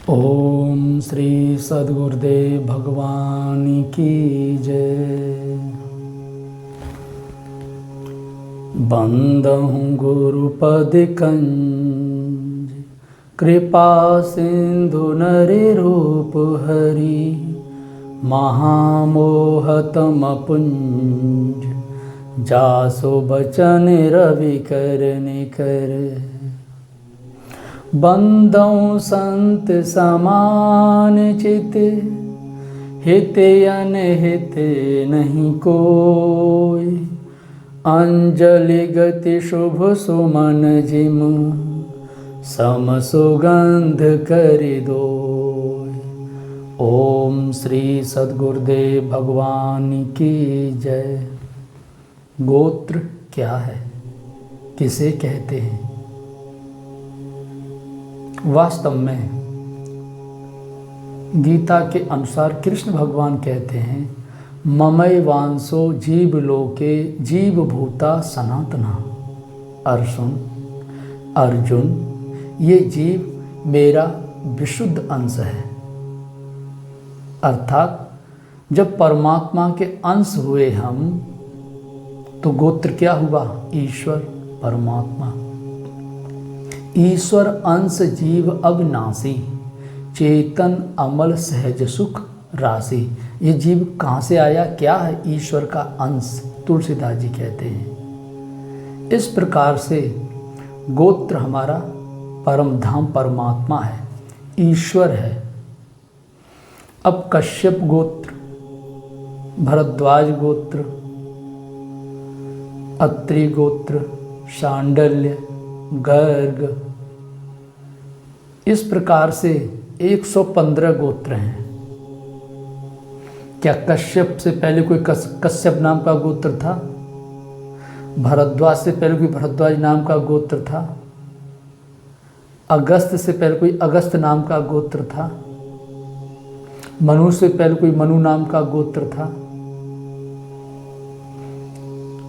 ओम श्री सद्गुरुदेव भगवान की जय। बंदहु गुरुपद कंज, कृपा सिंधु नरि रूप हरि, महामोहतम पुंज, जासु बचन रवि कर निकर। बंदौ संत समान चित, हित अनहित नहीं कोई, अंजलि गति शुभ सुमन जिम, सम सुगंध कर दोय। ओम श्री सद्गुरुदेव भगवान की जय। गोत्र क्या है, किसे कहते हैं? वास्तव में गीता के अनुसार कृष्ण भगवान कहते हैं, ममई वांसो जीव लोके जीव भूता सनातना। अर्जुन, ये जीव मेरा विशुद्ध अंश है। अर्थात जब परमात्मा के अंश हुए हम, तो गोत्र क्या हुआ? ईश्वर परमात्मा। ईश्वर अंश जीव अविनाशी, चेतन अमल सहज सुख राशि। ये जीव कहाँ से आया? क्या है? ईश्वर का अंश। तुलसीदास जी कहते हैं। इस प्रकार से गोत्र हमारा परम धाम परमात्मा है, ईश्वर है। अब कश्यप गोत्र, भरद्वाज गोत्र, अत्रि गोत्र, शांडल्य, गर्ग, इस प्रकार से 115 गोत्र हैं। क्या कश्यप से पहले कोई कश्यप नाम का गोत्र था? भरद्वाज से पहले कोई भरद्वाज नाम का गोत्र था? अगस्त से पहले कोई अगस्त नाम का गोत्र था? मनु से पहले कोई मनु नाम का गोत्र था?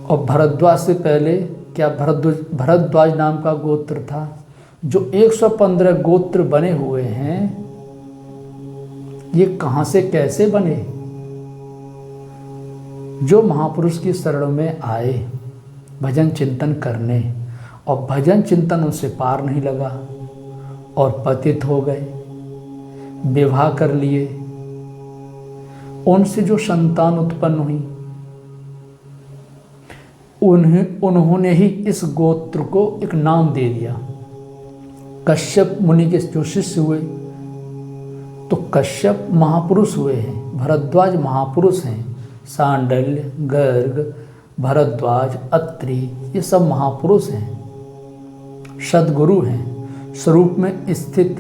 और भरद्वाज से पहले क्या भरद्वाज नाम का गोत्र था? जो 115 गोत्र बने हुए हैं, ये कहाँ से कैसे बने? जो महापुरुष की शरण में आए भजन चिंतन करने, और भजन चिंतन उनसे पार नहीं लगा और पतित हो गए, विवाह कर लिए, उनसे जो संतान उत्पन्न हुई, उन्होंने ही इस गोत्र को एक नाम दे दिया। कश्यप मुनि के जो शिष्य हुए, तो कश्यप महापुरुष हुए हैं, भरद्वाज महापुरुष हैं, सांडल्य, गर्ग, भरद्वाज, अत्रि, ये सब महापुरुष हैं, सद्गुरु हैं, स्वरूप में स्थित,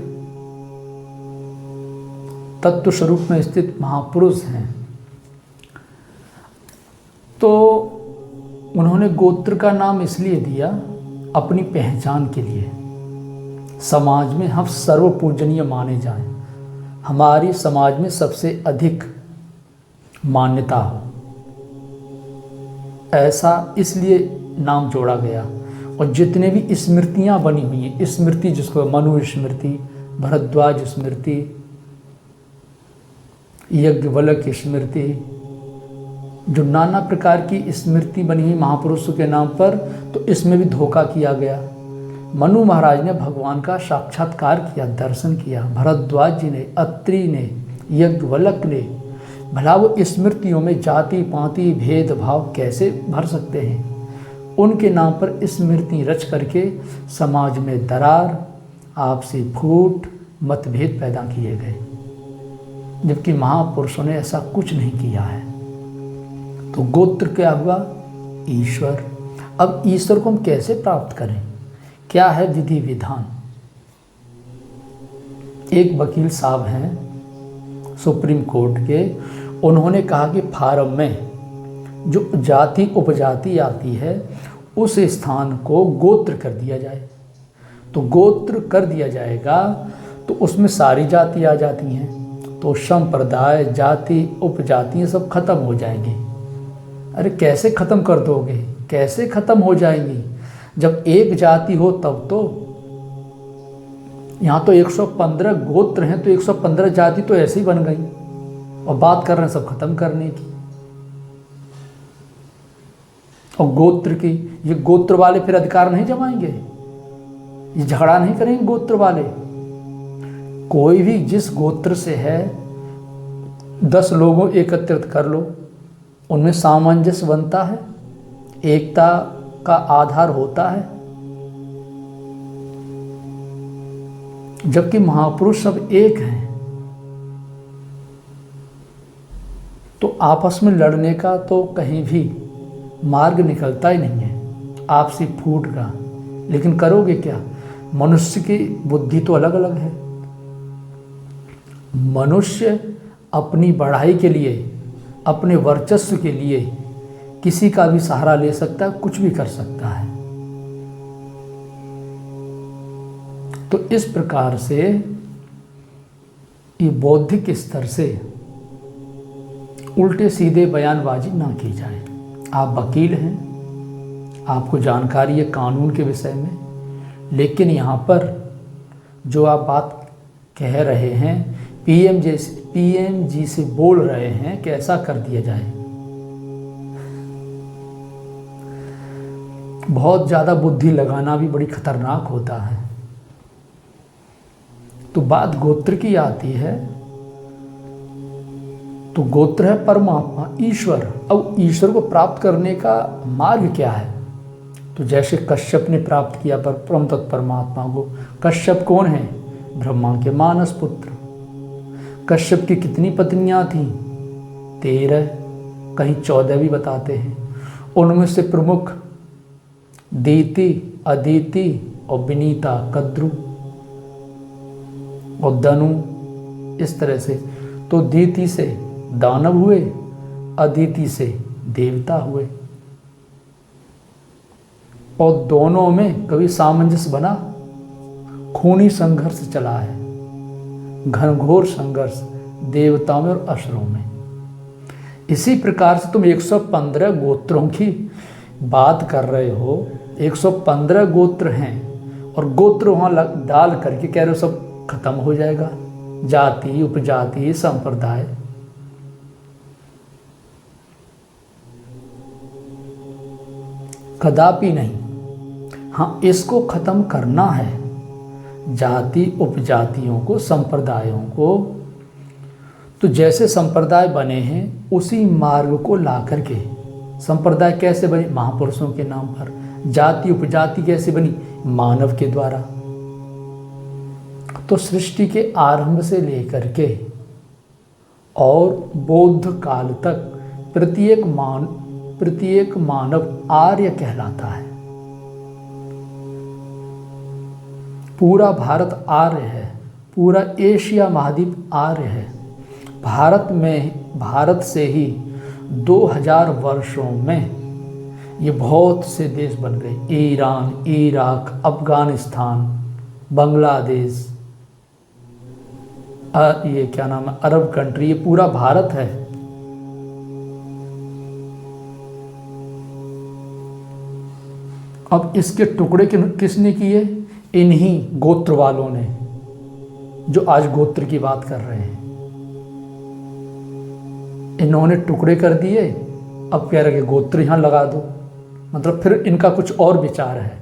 तत्व स्वरूप में स्थित महापुरुष हैं। तो उन्होंने गोत्र का नाम इसलिए दिया अपनी पहचान के लिए, समाज में हम सर्वपूजनीय माने जाएं, हमारी समाज में सबसे अधिक मान्यता हो, ऐसा इसलिए नाम जोड़ा गया। और जितने भी स्मृतियां बनी हुई हैं, स्मृति जिसको मनु स्मृति, भरद्वाज स्मृति, यज्ञवल्क्य स्मृति, जो नाना प्रकार की स्मृति बनी हुई महापुरुषों के नाम पर, तो इसमें भी धोखा किया गया। मनु महाराज ने भगवान का साक्षात्कार किया, दर्शन किया, भरद्वाज जी ने, अत्रि ने, यज्ञवल्क्य ने। भला वो स्मृतियों में जाति पाति भेदभाव कैसे भर सकते हैं? उनके नाम पर स्मृति रच करके समाज में दरार, आपसी फूट, मतभेद पैदा किए गए, जबकि महापुरुषों ने ऐसा कुछ नहीं किया है। तो गोत्र क्या हुआ? ईश्वर। अब ईश्वर को हम कैसे प्राप्त करें? क्या है विधि विधान? एक वकील साहब हैं सुप्रीम कोर्ट के, उन्होंने कहा कि फार्म में जो जाति उपजाति आती है, उस स्थान को गोत्र कर दिया जाए। तो गोत्र कर दिया जाएगा तो उसमें सारी जाति आ जाती हैं, तो संप्रदाय, जाति, उपजाति सब खत्म हो जाएंगी। अरे कैसे खत्म कर दोगे? कैसे खत्म हो जाएंगी? जब एक जाति हो तब तो यहाँ तो 115 गोत्र हैं, तो 115 जाति तो ऐसे ही बन गई, और बात कर रहे हैं सब खत्म करने की। और गोत्र की, ये गोत्र वाले फिर अधिकार नहीं जमाएंगे, ये झगड़ा नहीं करेंगे गोत्र वाले। कोई भी जिस गोत्र से है 10 लोगों एकत्रित कर लो, उनमें सामंजस्य बनता है, एकता का आधार होता है। जबकि महापुरुष सब एक हैं, तो आपस में लड़ने का तो कहीं भी मार्ग निकलता ही नहीं है, आपसी फूट का। लेकिन करोगे क्या? मनुष्य की बुद्धि तो अलग अलग है। मनुष्य अपनी बढ़ाई के लिए, अपने वर्चस्व के लिए किसी का भी सहारा ले सकता है, कुछ भी कर सकता है। तो इस प्रकार से ये बौद्धिक स्तर से उल्टे सीधे बयानबाजी ना की जाए। आप वकील हैं, आपको जानकारी है कानून के विषय में, लेकिन यहाँ पर जो आप बात कह रहे हैं, पीएम जी से बोल रहे हैं कि ऐसा कर दिया जाए, बहुत ज़्यादा बुद्धि लगाना भी बड़ी खतरनाक होता है। तो बात गोत्र की आती है, तो गोत्र है परमात्मा, ईश्वर। अब ईश्वर को प्राप्त करने का मार्ग क्या है? तो जैसे कश्यप ने प्राप्त किया पर परम तत्व परमात्मा को। कश्यप कौन है? ब्रह्मा के मानस पुत्र। कश्यप की कितनी पत्नियां थीं? 13, कहीं 14 भी बताते हैं। उनमें से प्रमुख दीति, अदिति और विनीता, कद्रु और दनु, इस तरह से। तो दीति से दानव हुए, अदिति से देवता हुए, और दोनों में कभी सामंजस्य बना? खूनी संघर्ष चला है, घनघोर संघर्ष देवताओं में और असुरों में। इसी प्रकार से तुम 115 गोत्रों की बात कर रहे हो, 115 गोत्र हैं, और गोत्र वहाँ डाल करके कह रहे हो सब खत्म हो जाएगा, जाति उपजाति संप्रदाय। कदापि नहीं। हाँ, इसको खत्म करना है, जाति उपजातियों को, संप्रदायों को। तो जैसे संप्रदाय बने हैं उसी मार्ग को ला करके, संप्रदाय कैसे बने? महापुरुषों के नाम पर। जाति उपजाति कैसे बनी? मानव के द्वारा। तो सृष्टि के आरंभ से लेकर के और बौद्ध काल तक प्रत्येक मानव आर्य कहलाता है। पूरा भारत आर्य है, पूरा एशिया महाद्वीप आर्य है। भारत से ही 2000 वर्षों में ये बहुत से देश बन गए। ईरान, इराक, अफगानिस्तान, बांग्लादेश, ये क्या नाम है, अरब कंट्री, ये पूरा भारत है। अब इसके टुकड़े किसने किए? इन्हीं गोत्र वालों ने, जो आज गोत्र की बात कर रहे हैं। इन्होंने टुकड़े कर दिए, अब कह रहे कि गोत्र यहां लगा दो। मतलब फिर इनका कुछ और विचार है,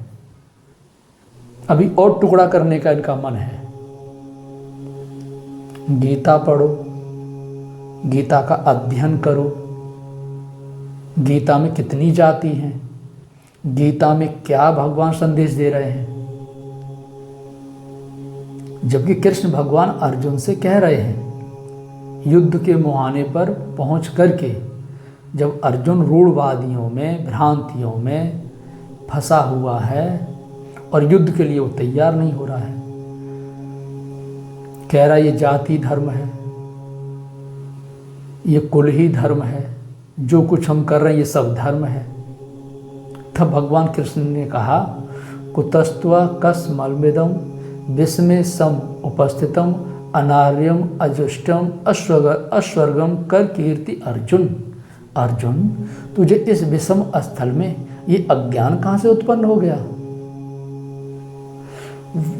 अभी और टुकड़ा करने का इनका मन है। गीता पढ़ो, गीता का अध्ययन करो। गीता में कितनी जाति हैं, गीता में क्या भगवान संदेश दे रहे हैं। जबकि कृष्ण भगवान अर्जुन से कह रहे हैं, युद्ध के मुहाने पर पहुंच करके, जब अर्जुन रूढ़वादियों में, भ्रांतियों में फंसा हुआ है और युद्ध के लिए वो तैयार नहीं हो रहा है, कह रहा है ये जाति धर्म है, ये कुल ही धर्म है, जो कुछ हम कर रहे हैं ये सब धर्म है। तब भगवान कृष्ण ने कहा, कुतस्त्वा कस्मलमिदं विस्मे सम उपस्थितम अनार्यम अजुष्टम अस्वर्गम कर कीर्ति। अर्जुन, तुझे इस विषम स्थल में ये अज्ञान कहाँ से उत्पन्न हो गया?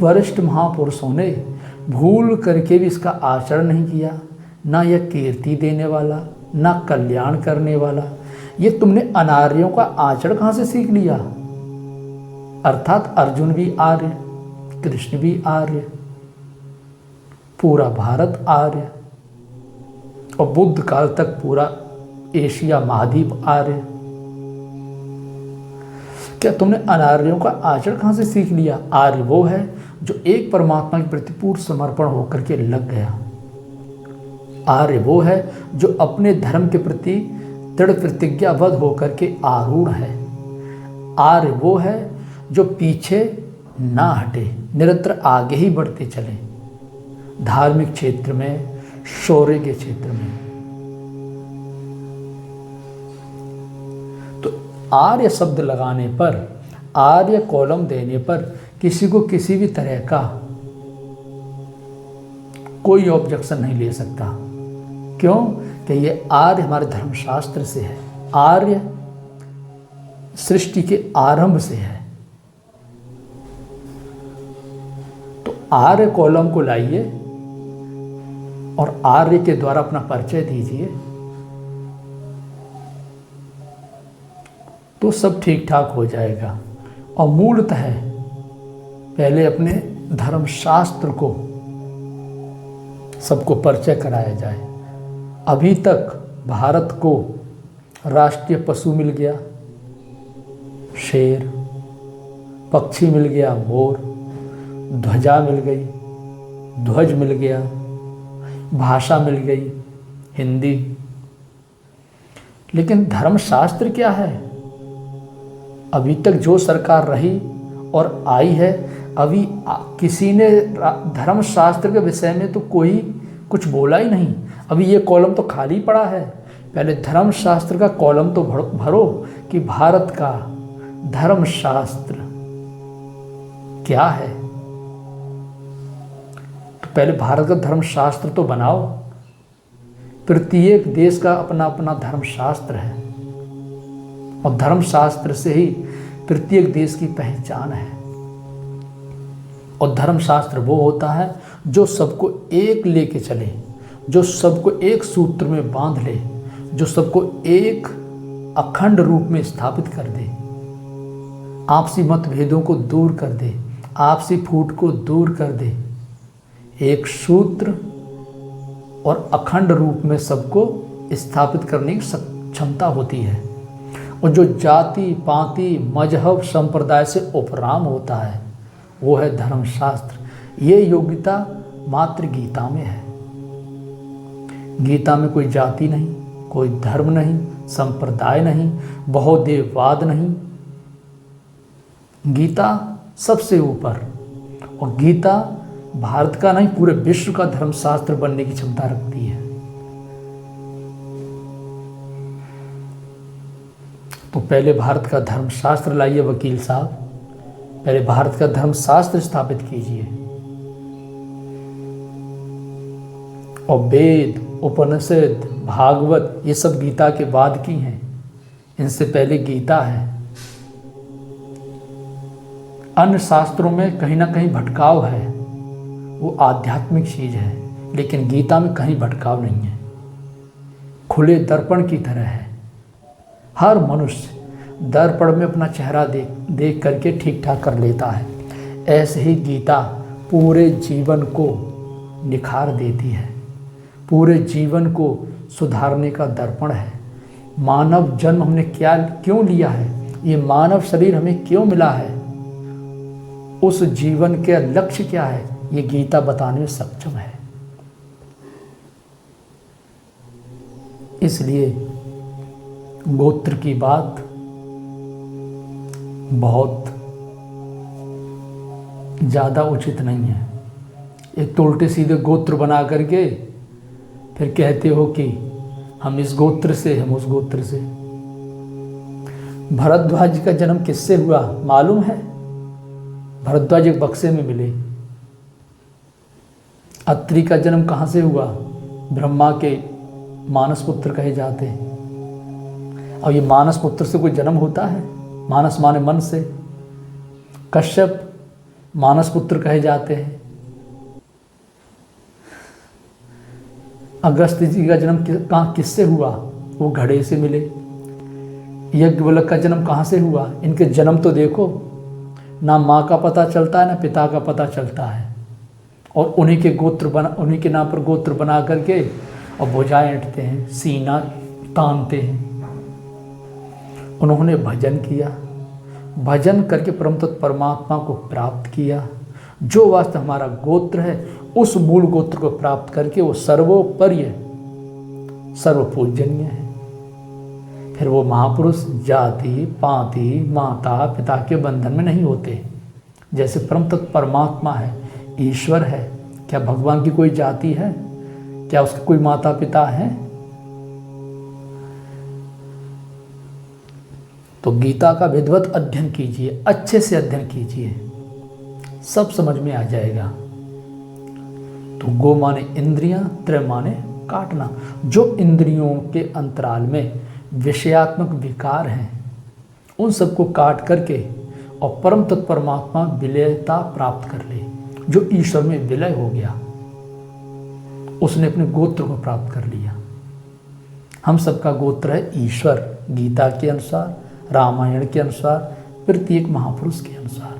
वरिष्ठ महापुरुषों ने भूल करके भी इसका आचरण नहीं किया। ना यह कीर्ति देने वाला, ना कल्याण करने वाला। ये तुमने अनार्यों का आचरण कहाँ से सीख लिया? अर्थात अर्जुन भी आर्य, कृष्ण भी आर्य, पूरा भारत आर्य, और बुद्ध काल तक पूरा एशिया महाद्वीप आर्य। क्या तुमने अनार्यों का आचरण कहाँ से सीख लिया? आर्य वो है जो एक परमात्मा के प्रति पूर्ण समर्पण होकर के लग गया। आर्य वो है जो अपने धर्म के प्रति दृढ़ प्रतिज्ञाबद्ध होकर के आरूढ़ है। आर्य वो है जो पीछे ना हटे, निरंतर आगे ही बढ़ते चले, धार्मिक क्षेत्र में, शौर्य के क्षेत्र में। तो आर्य शब्द लगाने पर, आर्य कॉलम देने पर किसी को किसी भी तरह का कोई ऑब्जेक्शन नहीं ले सकता। क्यों? कि ये आर्य हमारे धर्मशास्त्र से है, आर्य सृष्टि के आरंभ से है। तो आर्य कॉलम को लाइए और आर्य के द्वारा अपना परिचय दीजिए, तो सब ठीक ठाक हो जाएगा। और मूलतः पहले अपने धर्मशास्त्र को सबको परिचय कराया जाए। अभी तक भारत को राष्ट्रीय पशु मिल गया शेर, पक्षी मिल गया मोर, ध्वजा मिल गई, ध्वज मिल गया, भाषा मिल गई हिंदी, लेकिन धर्मशास्त्र क्या है? अभी तक जो सरकार रही और आई है, अभी किसी ने धर्मशास्त्र के विषय में तो कोई कुछ बोला ही नहीं। अभी ये कॉलम तो खाली पड़ा है। पहले धर्मशास्त्र का कॉलम तो भरो कि भारत का धर्मशास्त्र क्या है। तो पहले भारत का धर्मशास्त्र तो बनाओ। प्रत्येक देश का अपना अपना धर्मशास्त्र है और धर्मशास्त्र से ही प्रत्येक देश की पहचान है। और धर्मशास्त्र वो होता है जो सबको एक लेके चले, जो सबको एक सूत्र में बांध ले, जो सबको एक अखंड रूप में स्थापित कर दे, आपसी मतभेदों को दूर कर दे, आपसी फूट को दूर कर दे, एक सूत्र और अखंड रूप में सबको स्थापित करने की क्षमता होती है। और जो जाति पाति मजहब संप्रदाय से उपराम होता है वो है धर्मशास्त्र। ये योग्यता मात्र गीता में है। गीता में कोई जाति नहीं, कोई धर्म नहीं, संप्रदाय नहीं, बहुदेववाद नहीं। गीता सबसे ऊपर, और गीता भारत का नहीं पूरे विश्व का धर्मशास्त्र बनने की क्षमता रखती है। तो पहले भारत का धर्मशास्त्र लाइए वकील साहब, पहले भारत का धर्मशास्त्र स्थापित कीजिए। और वेद, उपनिषद, भागवत ये सब गीता के बाद की हैं, इनसे पहले गीता है। अन्य शास्त्रों में कहीं ना कहीं भटकाव है, वो आध्यात्मिक चीज है, लेकिन गीता में कहीं भटकाव नहीं है, खुले दर्पण की तरह है। हर मनुष्य दर्पण में अपना चेहरा देख करके ठीक ठाक कर लेता है। ऐसे ही गीता पूरे जीवन को निखार देती है, पूरे जीवन को सुधारने का दर्पण है। मानव जन्म हमने क्यों लिया है, ये मानव शरीर हमें क्यों मिला है, उस जीवन के लक्ष्य क्या है, ये गीता बताने में सक्षम है। इसलिए गोत्र की बात बहुत ज़्यादा उचित नहीं है। एक तो उल्टे सीधे गोत्र बना करके फिर कहते हो कि हम इस गोत्र से, हम उस गोत्र से। भरद्वाज जी का जन्म किससे हुआ मालूम है? भरद्वाज एक बक्से में मिले। अत्रि का जन्म कहाँ से हुआ? ब्रह्मा के मानस पुत्र कहे जाते हैं। और ये मानस पुत्र से कोई जन्म होता है? मानस माने मन से। कश्यप मानस पुत्र कहे जाते हैं। अगस्त जी का जन्म कहाँ किससे हुआ? वो घड़े से मिले। यज्ञवल्क का जन्म कहाँ से हुआ? इनके जन्म तो देखो, ना माँ का पता चलता है ना पिता का पता चलता है, और उन्हीं के नाम पर गोत्र बना करके और भुजाएं ऐंठते हैं, सीना तानते हैं। उन्होंने भजन किया, भजन करके परम तत्व परमात्मा को प्राप्त किया। जो वास्तव हमारा गोत्र है, उस मूल गोत्र को प्राप्त करके वो सर्वोपरि सर्वपूजनीय है। फिर वो महापुरुष जाति पाति माता पिता के बंधन में नहीं होते। जैसे परम तत्व परमात्मा है, ईश्वर है, क्या भगवान की कोई जाति है? क्या उसके कोई माता पिता है? तो गीता का विधिवत अध्ययन कीजिए, अच्छे से अध्ययन कीजिए, सब समझ में आ जाएगा। तो गो माने इंद्रियां, त्रय माने काटना। जो इंद्रियों के अंतराल में विषयात्मक विकार हैं, उन सबको काट करके और परम तत्व परमात्मा विलयता प्राप्त कर ले। जो ईश्वर में विलय हो गया, उसने अपने गोत्र को प्राप्त कर लिया। हम सबका गोत्र है ईश्वर, गीता के अनुसार, रामायण के अनुसार, प्रत्येक महापुरुष के अनुसार।